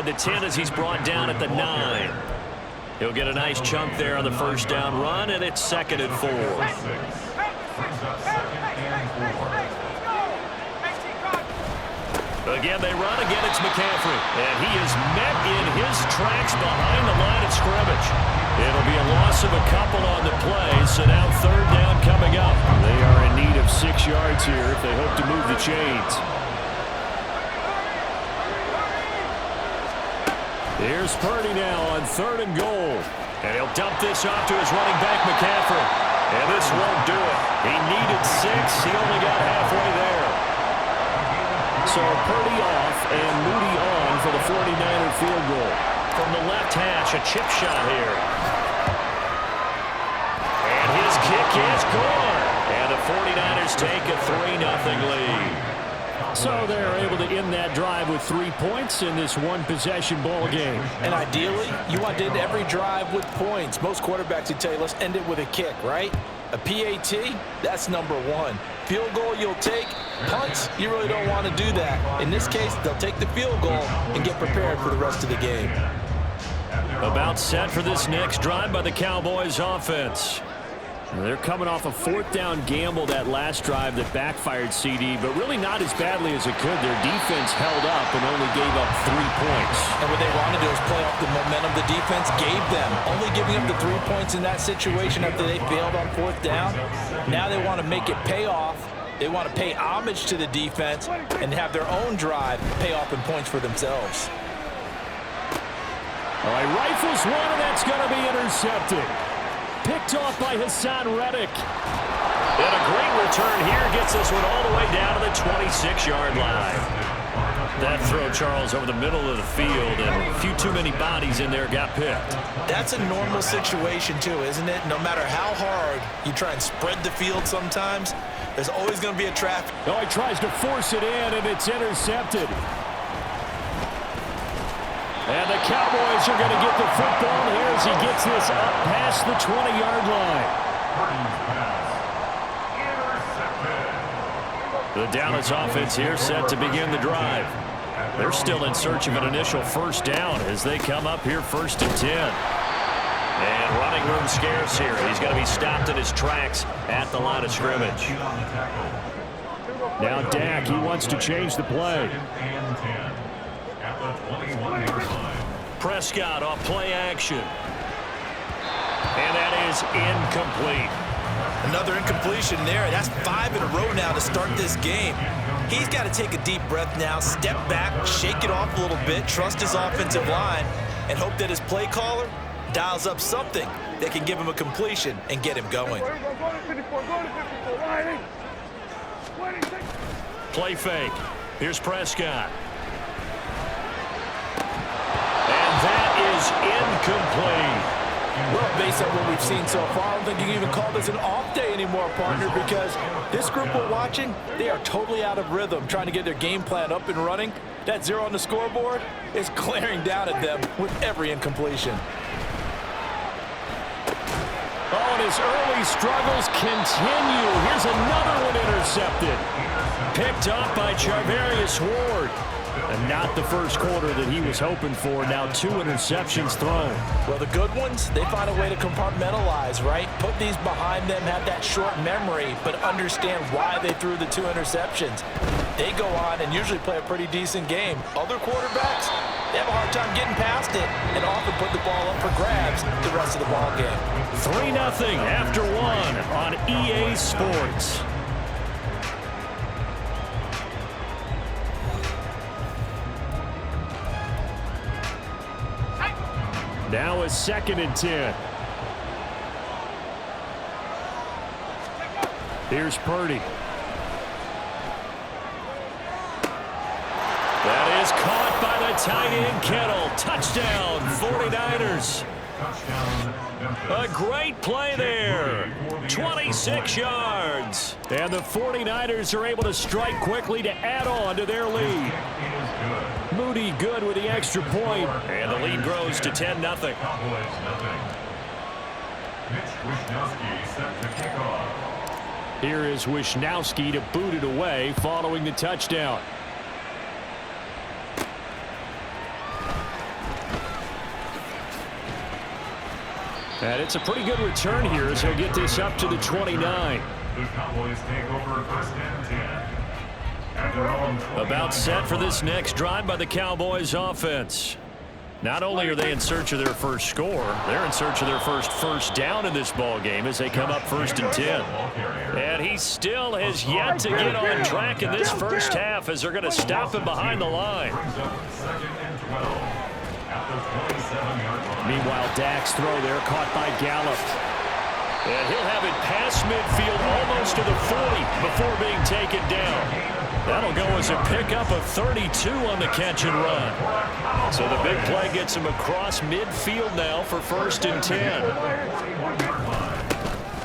inside the 10 as he's brought down at the 9. He'll get a nice chunk there on the first down run, and it's 2nd and 4. Again, they run. Again, it's McCaffrey. And he is met in his tracks behind the line of scrimmage. It'll be a loss of a couple on the play, so now 3rd down coming up. They are in need of 6 yards here if they hope to move the chains. Here's Purdy now on 3rd and goal. And he'll dump this off to his running back, McCaffrey. And this won't do it. He needed 6. He only got halfway there. So Purdy off and Moody on for the 49er field goal. From the left hash, a chip shot here. And his kick is gone. And the 49ers take a 3-0 lead. So they're able to end that drive with 3 points in this one-possession ball game. And ideally, you want to end every drive with points. Most quarterbacks would tell you, let's end it with a kick, right? A PAT, that's number 1. Field goal you'll take. Punts, you really don't want to do that. In this case, they'll take the field goal and get prepared for the rest of the game. About set for this next drive by the Cowboys offense. They're coming off a 4th down gamble that last drive that backfired CD, but really not as badly as it could. Their defense held up and only gave up 3 points. And what they want to do is play off the momentum the defense gave them. Only giving up the 3 points in that situation after they failed on 4th down. Now they want to make it pay off. They want to pay homage to the defense and have their own drive pay off in points for themselves. All right, rifles one, and that's going to be intercepted. Picked off by Hassan Reddick. And a great return here gets this one all the way down to the 26-yard line. That throw, Charles, over the middle of the field, and a few too many bodies in there got picked. That's a normal situation, too, isn't it? No matter how hard you try and spread the field sometimes, there's always going to be a traffic. Oh, he tries to force it in, and it's intercepted. And the Cowboys are going to get the football here as he gets this up past the 20-yard line. The Dallas offense here set to begin the drive. They're still in search of an initial first down as they come up here 1st and 10. And running room scarce here. He's going to be stopped in his tracks at the line of scrimmage. Now Dak, he wants to change the play. Prescott off play action. And that is incomplete. Another incompletion there. That's 5 in a row now to start this game. He's got to take a deep breath now, step back, shake it off a little bit, trust his offensive line, and hope that his play caller dials up something that can give him a completion and get him going. Play fake. Here's Prescott. That is incomplete. Well, based on what we've seen so far, I don't think you can even call this an off day anymore, partner, because this group we're watching, they are totally out of rhythm, trying to get their game plan up and running. That 0 on the scoreboard is glaring down at them with every incompletion. Oh, and his early struggles continue. Here's another one intercepted. Picked up by Charvarius Ward. And not the first quarter that he was hoping for. Now 2 interceptions thrown. Well, the good ones, they find a way to compartmentalize, right? Put these behind them, have that short memory, but understand why they threw the 2 interceptions. They go on and usually play a pretty decent game. Other quarterbacks, they have a hard time getting past it and often put the ball up for grabs the rest of the ball game. 3-0 after 1 on EA Sports. Now is 2nd and 10. Here's Purdy. That is caught by the tight end Kittle. Touchdown, 49ers. A great play there. 26 yards. And the 49ers are able to strike quickly to add on to their lead. Moody good with the extra point. And the lead grows to 10-0. Here is Wishnowski to boot it away following the touchdown. And it's a pretty good return here as he'll get this up to the 29. The Cowboys take over 1st and 10. About set for this next drive by the Cowboys offense. Not only are they in search of their first score, they're in search of their first down in this ball game as they come up 1st and 10. And he still has yet to get on track in this first half as they're going to stop him behind the line. Meanwhile, Dak's throw there caught by Gallup. And he'll have it past midfield almost to the 40 before being taken down. That'll go as a pickup of 32 on the catch and run. So the big play gets him across midfield now for 1st and 10.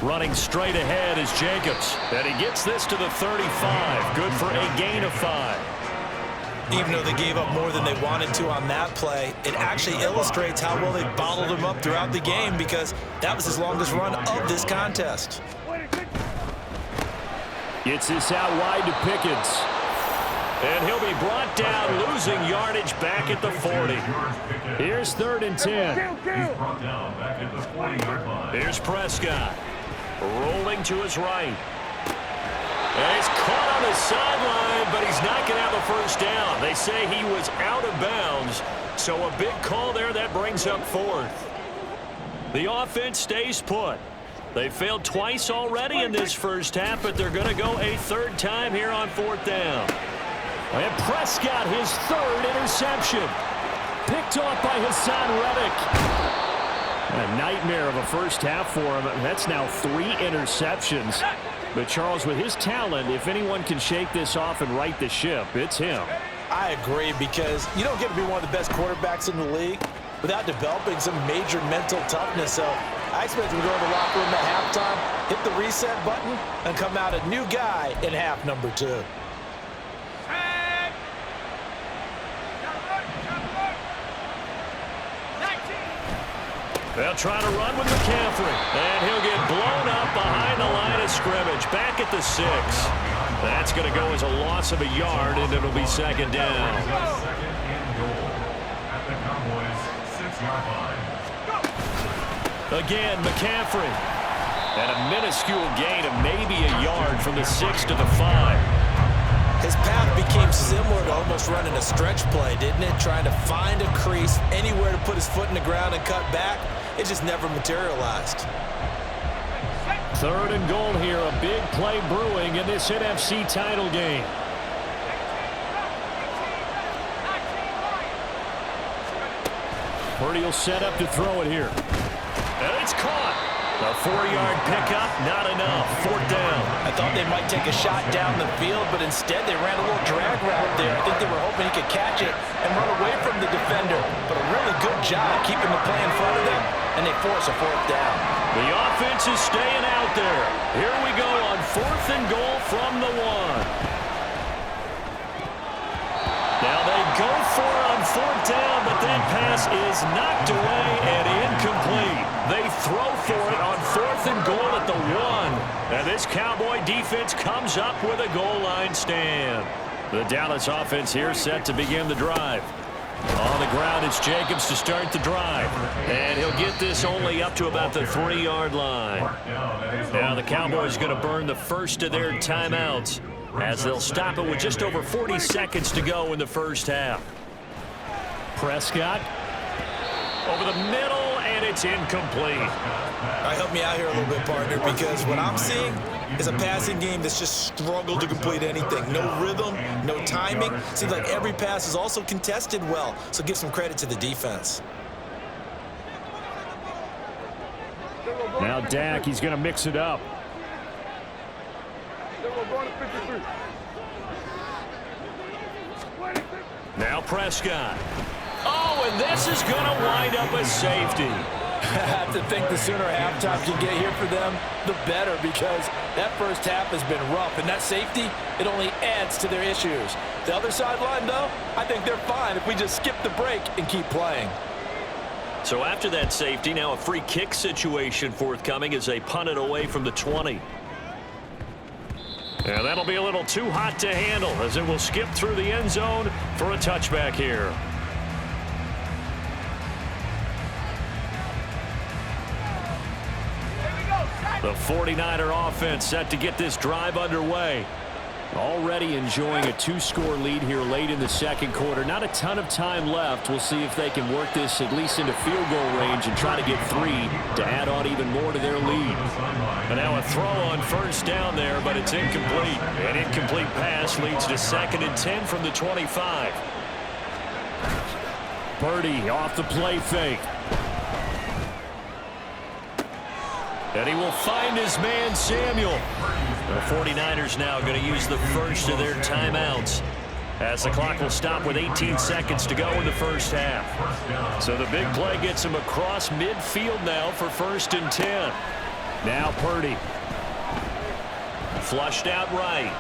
Running straight ahead is Jacobs. And he gets this to the 35. Good for a gain of 5. Even though they gave up more than they wanted to on that play, it actually illustrates how well they bottled him up throughout the game because that was his longest run of this contest. Gets this out wide to Pickens. And he'll be brought down, losing yardage back at the 40. Here's 3rd and 10. Here's Prescott. Rolling to his right. And he's caught on the sideline, but he's not going to have a first down. They say he was out of bounds, so a big call there that brings up 4th. The offense stays put. They failed twice already in this first half, but they're going to go a 3rd time here on 4th down. And Prescott, his 3rd interception. Picked off by Hassan Reddick. A nightmare of a first half for him. That's now 3 interceptions. But Charles, with his talent, if anyone can shake this off and right the ship, it's him. I agree, because you don't get to be one of the best quarterbacks in the league without developing some major mental toughness. So I expect him to go to the locker room at halftime, hit the reset button, and come out a new guy in half number 2. They'll try to run with McCaffrey. And he'll get blown up behind the line of scrimmage. Back at the 6. That's going to go as a loss of a yard, and it'll be 2nd down. Again, McCaffrey. And a minuscule gain of maybe a yard from the 6 to the 5. His path became similar to almost running a stretch play, didn't it? Trying to find a crease, anywhere to put his foot in the ground and cut back. It just never materialized. 3rd and goal here. A big play brewing in this NFC title game. Purdy will set up to throw it here. And it's caught. A 4-yard pickup, not enough. 4th down. I thought they might take a shot down the field, but instead they ran a little drag route there. I think they were hoping he could catch it and run away from the defender. But a really good job keeping the play in front of them, and they force a 4th down. The offense is staying out there. Here we go on 4th and goal from the 1. Now they go for it on 4th down, but that pass is knocked away and incomplete. They throw for it on 4th and goal at the 1. And this Cowboy defense comes up with a goal line stand. The Dallas offense here set to begin the drive. On the ground, it's Jacobs to start the drive. And he'll get this only up to about the 3-yard line. Now the Cowboys going to burn the first of their timeouts, as they'll stop it with just over 40 seconds to go in the first half. Prescott over the middle, and it's incomplete. All right, help me out here a little bit, partner, because what I'm seeing is a passing game that's just struggled to complete anything. No rhythm, no timing. Seems like every pass is also contested well, so give some credit to the defense. Now Dak, he's going to mix it up. Now Prescott. Oh, and this is going to wind up a safety. I have to think the sooner halftime can get here for them, the better, because that first half has been rough, and that safety, it only adds to their issues. The other sideline, though, I think they're fine if we just skip the break and keep playing. So after that safety, now a free kick situation forthcoming as they punt it away from the 20. And that'll be a little too hot to handle as it will skip through the end zone for a touchback here. The 49er offense set to get this drive underway. Already enjoying a 2-score lead here late in the second quarter. Not a ton of time left. We'll see if they can work this at least into field goal range and try to get 3 to add on even more to their lead. And now a throw on first down there, but it's incomplete. An incomplete pass leads to 2nd and 10 from the 25. Purdy off the play fake. And he will find his man, Samuel. The 49ers now going to use the first of their timeouts, as the clock will stop with 18 seconds to go in the first half. So the big play gets him across midfield now for 1st and 10. Now Purdy. Flushed out right.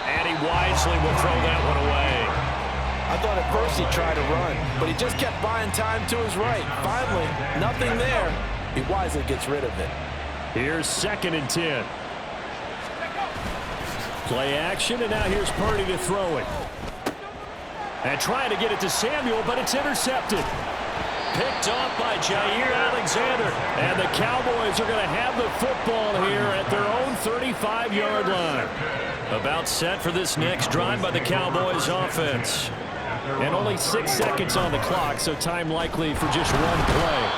And he wisely will throw that one away. I thought at first he tried to run, but he just kept buying time to his right. Finally, nothing there. He wisely gets rid of it. Here's 2nd and 10. Play action, and now here's Purdy to throw it. And trying to get it to Samuel, but it's intercepted. Picked off by Jair Alexander. And the Cowboys are going to have the football here at their own 35-yard line. About set for this next drive by the Cowboys offense. And only 6 seconds on the clock, so time likely for just one play.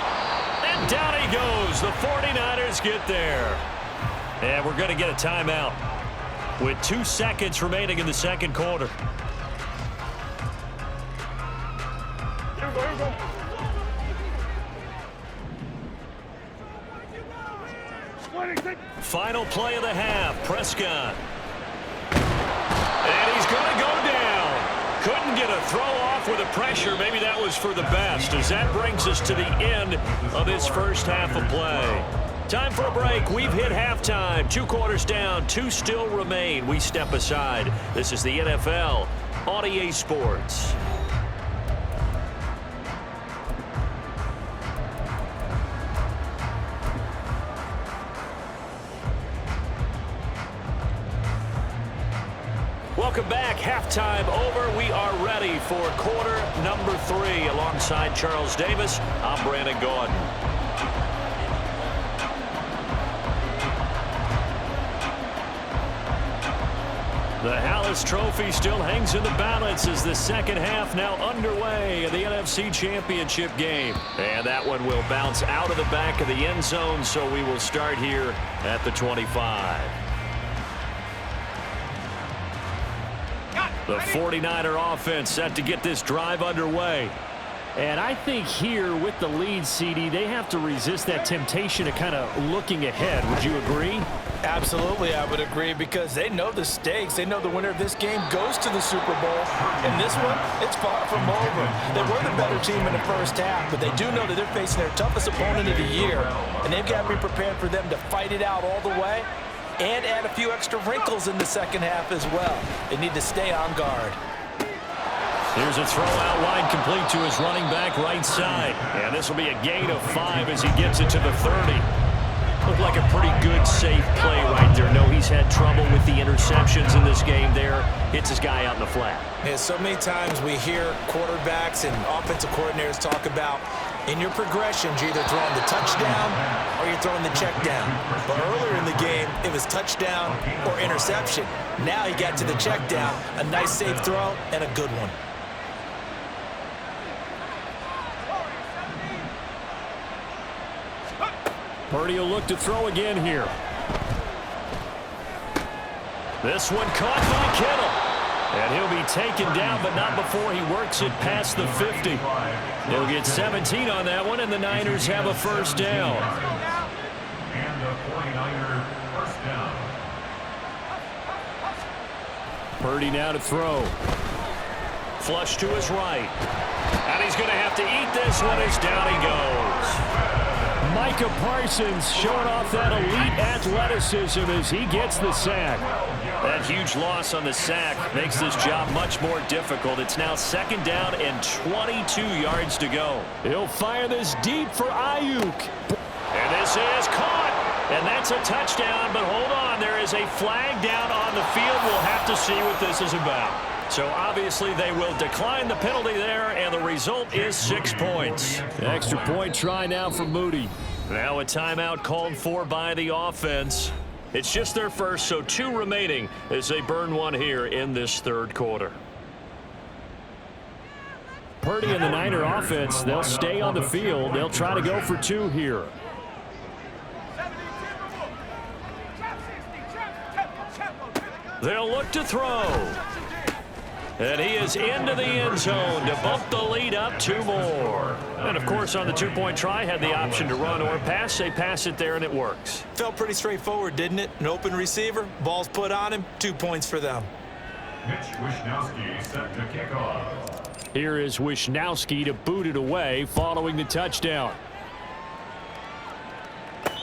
And down he goes. The 49ers get there. And we're going to get a timeout with 2 seconds remaining in the second quarter. Final play of the half. Prescott. And he's going to go down. Couldn't get a throw off with the pressure. Maybe that was for the best, as that brings us to the end of this first half of play. Time for a break. We've hit halftime. 2 quarters down. 2 still remain. We step aside. This is the NFL on EA Sports. Welcome back. Halftime over. We are ready for quarter number 3. Alongside Charles Davis, I'm Brandon Gordon. The Hallis Trophy still hangs in the balance as the second half now underway in the NFC Championship game. And that one will bounce out of the back of the end zone, so we will start here at the 25. The 49er offense set to get this drive underway. And I think here with the lead, CD, they have to resist that temptation of kind of looking ahead. Would you agree? Absolutely, I would agree, because they know the stakes. They know the winner of this game goes to the Super Bowl. And this one, it's far from over. They were the better team in the first half, but they do know that they're facing their toughest opponent of the year. And they've got to be prepared for them to fight it out all the way and add a few extra wrinkles in the second half as well. They need to stay on guard. Here's a throw out wide, complete to his running back right side. And this will be a gain of 5 as he gets it to the 30. Looked like a pretty good, safe play right there. No, he's had trouble with the interceptions in this game there. Hits his guy out in the flat. Yeah, so many times we hear quarterbacks and offensive coordinators talk about in your progressions, you're either throwing the touchdown or you're throwing the check down. But earlier in the game, it was touchdown or interception. Now he got to the check down, a nice safe throw, and a good one. Purdy will look to throw again here. This one caught by Kittle. And he'll be taken down, but not before he works it past the 50. He'll get 17 on that one, and the Niners have a first down. And the 49er first down. Purdy now to throw. Flush to his right. And he's going to have to eat this one as down he goes. Micah Parsons showing off that elite athleticism as he gets the sack. That huge loss on the sack makes this job much more difficult. It's now second down and 22 yards to go. He'll fire this deep for Ayuk. And this is caught. And that's a touchdown, but hold on. There is a flag down on the field. We'll have to see what this is about. So obviously they will decline the penalty there, and the result is 6 points. Extra point try now for Moody. Now a timeout called for by the offense. It's just their first, so 2 remaining as they burn one here in this third quarter. Purdy and the Niner offense, they'll stay on the field. They'll try to go for 2 here. They'll look to throw. And he is into the end zone to bump the lead up 2 more. And, of course, on the 2-point try, had the option to run or pass. They pass it there, and it works. Felt pretty straightforward, didn't it? An open receiver, ball's put on him, 2 points for them. Mitch Wishnowsky set to kick off. Here is Wishnowsky to boot it away following the touchdown.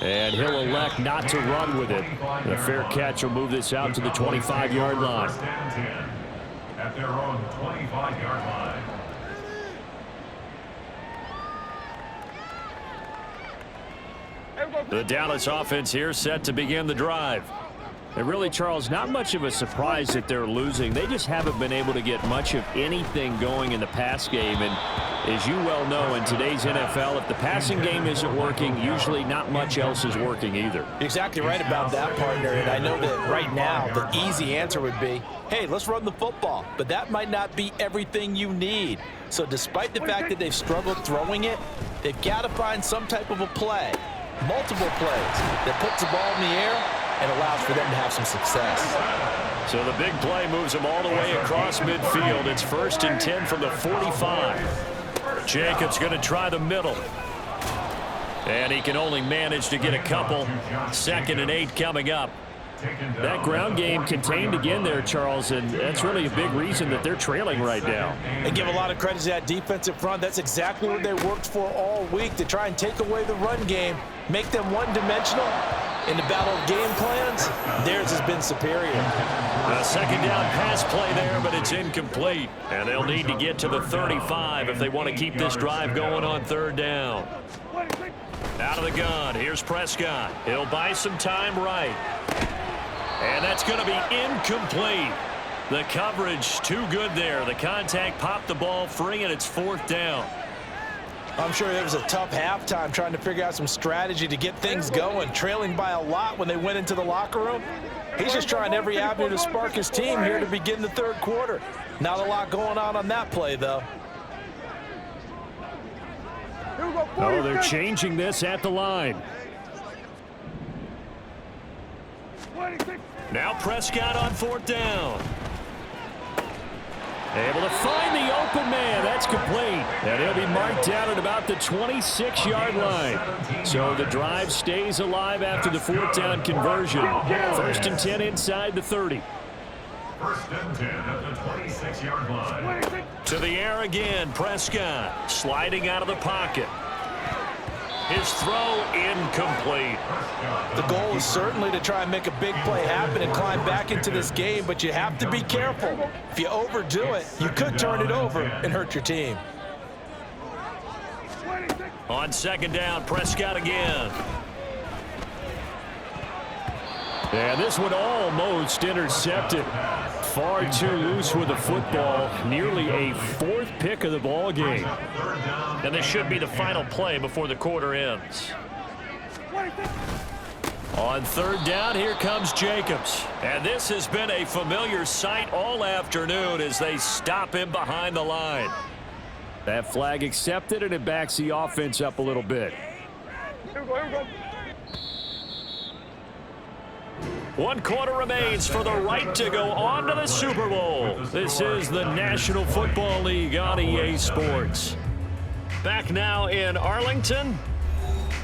And he'll elect not to run with it. A fair catch will move this out to the 25-yard line. First and 10 at their own 25-yard line. The Dallas offense here set to begin the drive. And really, Charles, not much of a surprise that they're losing. They just haven't been able to get much of anything going in the pass game. And as you well know, in today's NFL, if the passing game isn't working, usually not much else is working either. You're exactly right about that, partner. And I know that right now the easy answer would be, hey, let's run the football. But that might not be everything you need. So despite the fact that they've struggled throwing it, they've got to find some type of a play, multiple plays, that puts the ball in the air and allows for them to have some success. So the big play moves them all the way across midfield. It's 1st and 10 from the 45. Jacobs going to try the middle. And he can only manage to get a couple. 2nd and 8 coming up. That ground game contained again there, Charles, and that's really a big reason that they're trailing right now. They give a lot of credit to that defensive front. That's exactly what they worked for all week, to try and take away the run game, make them one-dimensional. In the battle of game plans, theirs has been superior. A 2nd down pass play there, but it's incomplete. And they'll need to get to the 35 if they want to keep this drive going on 3rd down. Out of the gun, here's Prescott. He'll buy some time right. And that's going to be incomplete. The coverage too good there. The contact popped the ball free, and it's 4th down. I'm sure it was a tough halftime trying to figure out some strategy to get things going, trailing by a lot when they went into the locker room. He's just trying every avenue to spark his team here to begin the 3rd quarter. Not a lot going on that play, though. Oh, they're changing this at the line. Now Prescott on 4th down. Able to find the open man. That's complete. And he'll be marked down at about the 26-yard line. So the drive stays alive after the 4th down conversion. 1st and 10 inside the 30. 1st and 10 at the 26-yard line. To the air again, Prescott sliding out of the pocket. His throw incomplete. The goal is certainly to try and make a big play happen and climb back into this game, but you have to be careful. If you overdo it, you could turn it over and hurt your team. On 2nd down, Prescott again. And this one almost intercepted. Far too loose with the football. Nearly a 4th pick of the ball game. And this should be the final play before the quarter ends. On 3rd down, here comes Jacobs. And this has been a familiar sight all afternoon as they stop him behind the line. That flag accepted, and it backs the offense up a little bit. Here we go. 1 quarter remains for the right to go on to the Super Bowl. This is the National Football League on EA Sports. Back now in Arlington.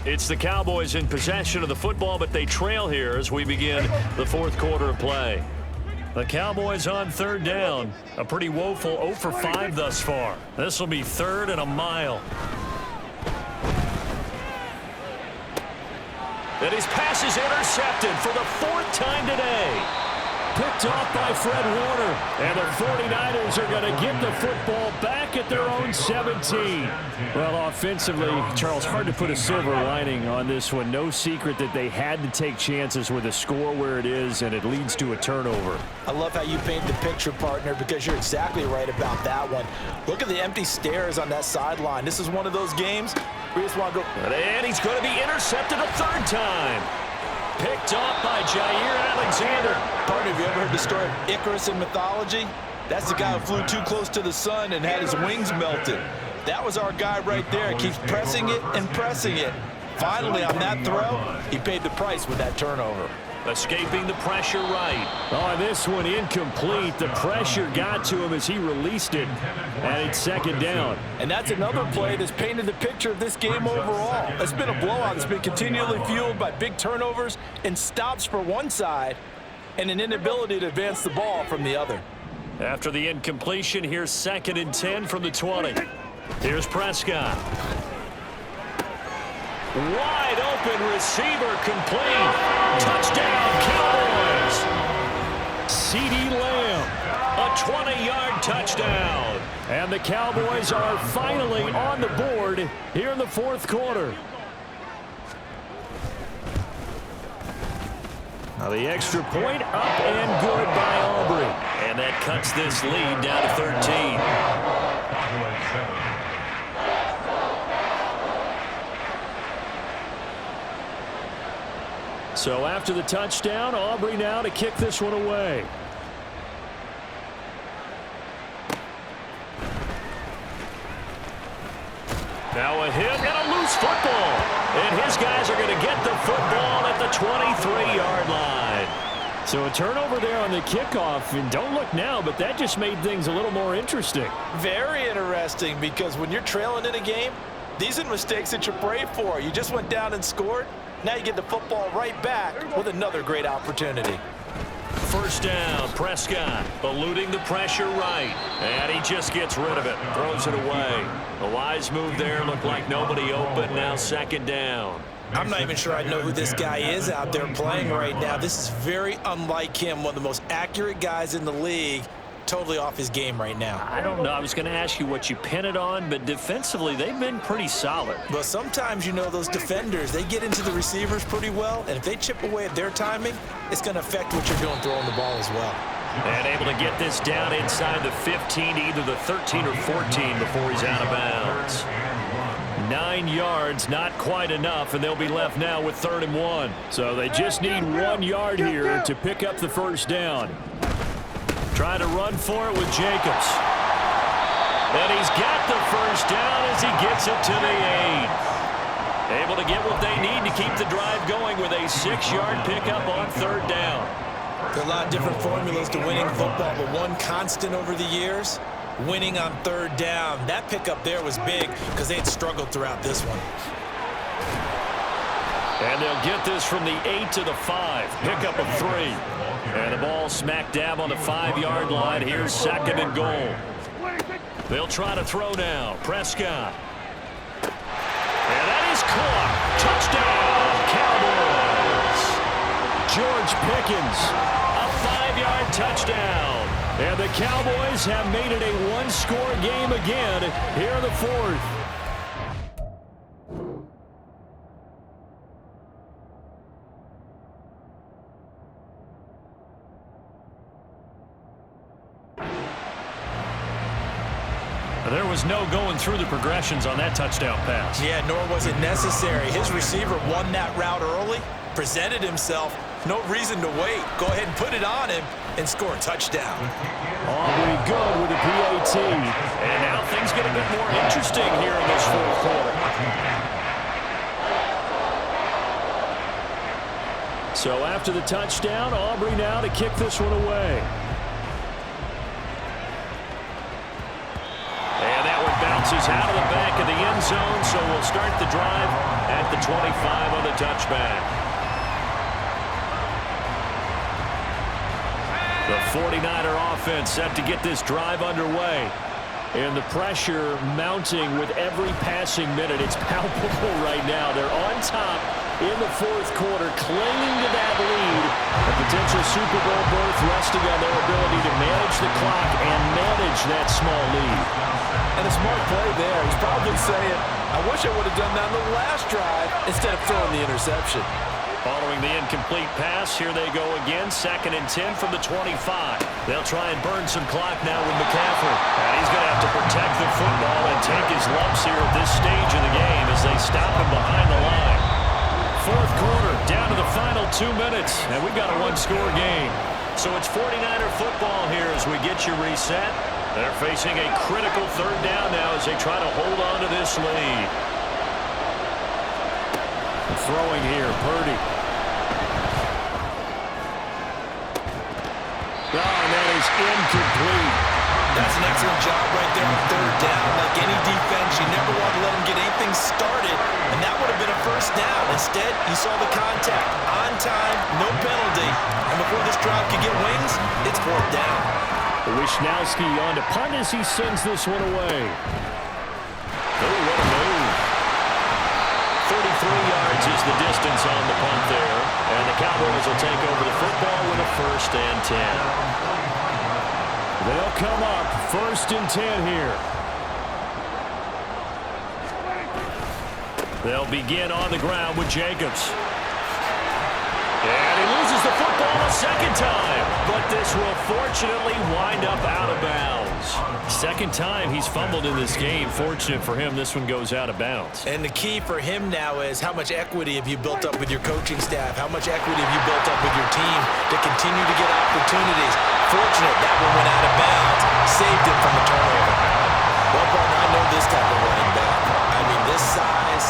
It's the Cowboys in possession of the football, but they trail here as we begin the 4th quarter of play. The Cowboys on 3rd down. A pretty woeful 0 for 5 thus far. This will be 3rd and a mile. And his pass is intercepted for the 4th time today. Picked off by Fred Warner. And the 49ers are going to get the football back at their own 17. Well, offensively, Charles, hard to put a silver lining on this one. No secret that they had to take chances with a score where it is, and it leads to a turnover. I love how you paint the picture, partner, because you're exactly right about that one. Look at the empty stares on that sideline. This is one of those games We just want to go. And he's going to be intercepted a third time. Picked off by Jair Alexander. Partner, have you ever heard the story of Icarus in mythology? That's the guy who flew too close to the sun and had his wings melted. That was our guy right there. Keeps pressing it and pressing it. Finally, on that throw, he paid the price with that turnover. Escaping the pressure right. Oh, this one incomplete. The pressure got to him as he released it, and it's second down. And that's another play that's painted the picture of this game overall. It's been a blowout that's been continually fueled by big turnovers and stops for one side and an inability to advance the ball from the other. After the incompletion, here's 2nd and 10 from the 20. Here's Prescott. Wide open receiver complete. Touchdown, Cowboys. CeeDee Lamb, a 20-yard touchdown. And the Cowboys are finally on the board here in the fourth quarter. Now the extra point up and good by Aubrey. And that cuts this lead down to 13. So after the touchdown, Aubrey now to kick this one away. Now a hit and a loose football. And his guys are going to get the football at the 23-yard line. So a turnover there on the kickoff, and don't look now, but that just made things a little more interesting. Very interesting, because when you're trailing in a game, these are the mistakes that you pray for. You just went down and scored. Now you get the football right back with another great opportunity. First down, Prescott eluding the pressure right. And he just gets rid of it, throws it away. A wise move there, looked like nobody open, now 2nd down. I'm not even sure I know who this guy is out there playing right now. This is very unlike him, one of the most accurate guys in the league. Totally off his game right now. I don't know. I was going to ask you what you pin it on, but defensively, they've been pretty solid. But sometimes, you know, those defenders, they get into the receivers pretty well, and if they chip away at their timing, it's going to affect what you're doing throwing the ball as well. And able to get this down inside the 15 to either the 13 or 14 before he's out of bounds. 9 yards, not quite enough, and they'll be left now with 3rd and 1. So they just need 1 yard here to pick up the first down. Trying to run for it with Jacobs. And he's got the first down as he gets it to the 8. Able to get what they need to keep the drive going with a 6-yard pickup on 3rd down. There are a lot of different formulas to winning football, but one constant over the years, winning on 3rd down. That pickup there was big because they had struggled throughout this one. And they'll get this from the 8 to the 5. Pickup of 3. And the ball smack dab on the 5-yard line. Here's 2nd and goal. They'll try to throw now. Prescott. And that is caught. Touchdown, Cowboys. George Pickens, a 5-yard touchdown. And the Cowboys have made it a one-score game again here in the fourth. There was no going through the progressions on that touchdown pass. Yeah, nor was it necessary. His receiver won that route early, presented himself, no reason to wait. Go ahead and put it on him and score a touchdown. Aubrey good with a PAT. And now things get a bit more interesting here in this fourth quarter. So after the touchdown, Aubrey now to kick this one away. Bounces out of the back of the end zone, so we'll start the drive at the 25 on the touchback. The 49er offense set to get this drive underway. And the pressure mounting with every passing minute. It's palpable right now. They're on top in the fourth quarter, clinging to that lead. A potential Super Bowl berth resting on their ability to manage the clock and manage that small lead. And a smart play there. He's probably saying, I wish I would have done that on the last drive instead of throwing the interception. Following the incomplete pass, here they go again. 2nd and 10 from the 25. They'll try and burn some clock now with McCaffrey. And he's going to have to protect the football and take his lumps here at this stage of the game as they stop him behind the line. 4th quarter, down to the final 2 minutes, and we've got a one-score game. So it's 49er football here as we get you reset. They're facing a critical 3rd down now as they try to hold on to this lead. Throwing here, Purdy. Oh, and that is incomplete. That's an excellent job right there on 3rd down. Like any defense, you never want to let them get anything started, and that would have been a 1st down. Instead, you saw the contact. On time, no penalty. And before this drive could get wings, it's 4th down. Wishnowski on to punt as he sends this one away. Oh, what a move. 33 yards is the distance on the punt there. And the Cowboys will take over the football with a 1st and 10. They'll come up 1st and 10 here. They'll begin on the ground with Jacobs. And he loses the football a 2nd time. But this will fortunately wind up out of bounds. 2nd time he's fumbled in this game. Fortunate for him, this one goes out of bounds. And the key for him now is how much equity have you built up with your coaching staff? How much equity have you built up with your team to continue to get opportunities? Fortunate that one went out of bounds. Saved it from a turnover. Well, partner, I know this type of running back. I mean, this size,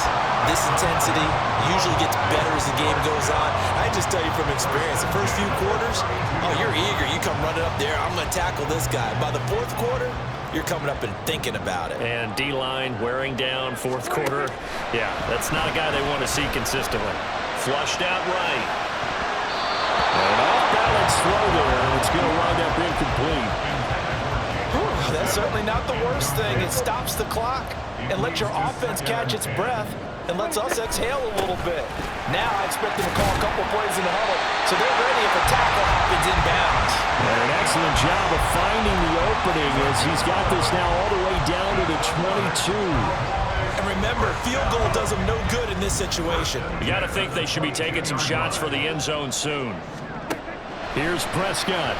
this intensity usually gets better as the game goes on. I just tell you from experience, the first few quarters, oh, you're eager. You come running up there, I'm going to tackle this guy. By the 4th quarter, you're coming up and thinking about it. And D-line wearing down 4th quarter. Yeah, that's not a guy they want to see consistently. Flushed out right. And off-balance throw there, and it's going to wind up incomplete. Whew, that's certainly not the worst thing. It stops the clock and lets your offense catch its breath and lets us exhale a little bit. Now I expect them to call a couple plays in the huddle so they're ready if a tackle happens inbounds. And an excellent job of finding the opening as he's got this now all the way down to the 22. And remember, field goal does them no good in this situation. You got to think they should be taking some shots for the end zone soon. Here's Prescott.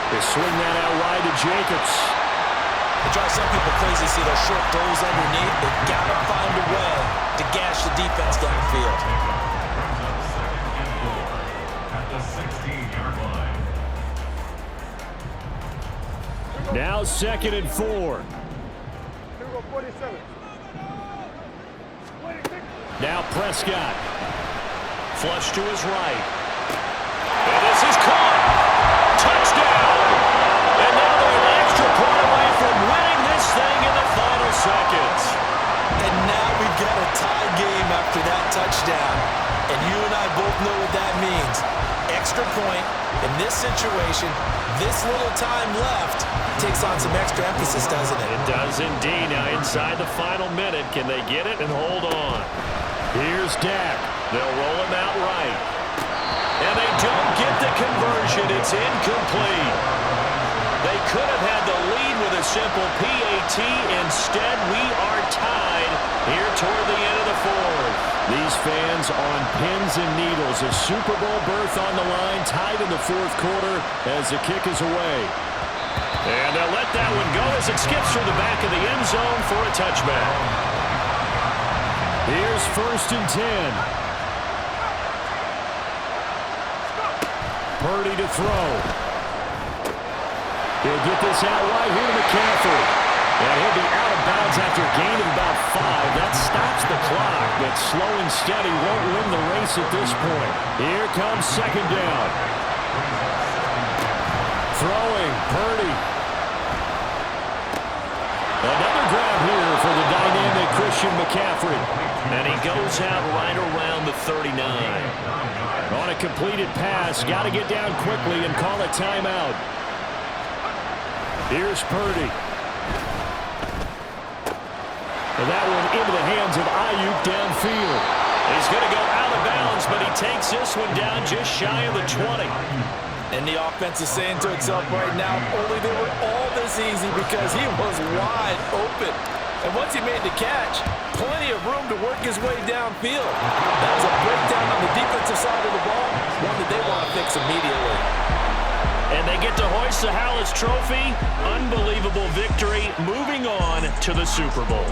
They swing that out wide to Jacobs. It drives some people crazy to see those short throws underneath. They've got to find a way to gash the defense downfield. At the 16-yard line. Now 2nd and 4. Now Prescott. Flush to his right. And this is caught. Touchdown. And now they're an extra point away from winning this thing in the final seconds. And now we've got a tie game after that touchdown. And you and I both know what that means. Extra point in this situation, this little time left, takes on some extra emphasis, doesn't it? It does indeed. Now inside the final minute, can they get it and hold on? Here's Dak. They'll roll him out right. And they don't get the conversion. It's incomplete. They could have had the lead with a simple PAT. Instead, we are tied here toward the end of the 4th. These fans on pins and needles. A Super Bowl berth on the line, tied in the 4th quarter as the kick is away. And they'll let that one go as it skips through the back of the end zone for a touchback. Here's 1st and 10. Purdy to throw. He'll get this out wide here to McCaffrey. And he'll be out of bounds after a gain of about 5. That stops the clock, but slow and steady won't win the race at this point. Here comes 2nd down. Throwing, Purdy. Another grab here for the dynamic Christian McCaffrey. And he goes out right around the 39. On a completed pass, got to get down quickly and call a timeout. Here's Purdy. And that one into the hands of Ayuk downfield. He's going to go out of bounds, but he takes this one down just shy of the 20. And the offense is saying to itself right now, only they were all this easy because he was wide open. And once he made the catch, plenty of room to work his way downfield. That was a breakdown on the defensive side of the ball, one that they want to fix immediately. And they get to hoist the Hallis Trophy. Unbelievable victory, moving on to the Super Bowl.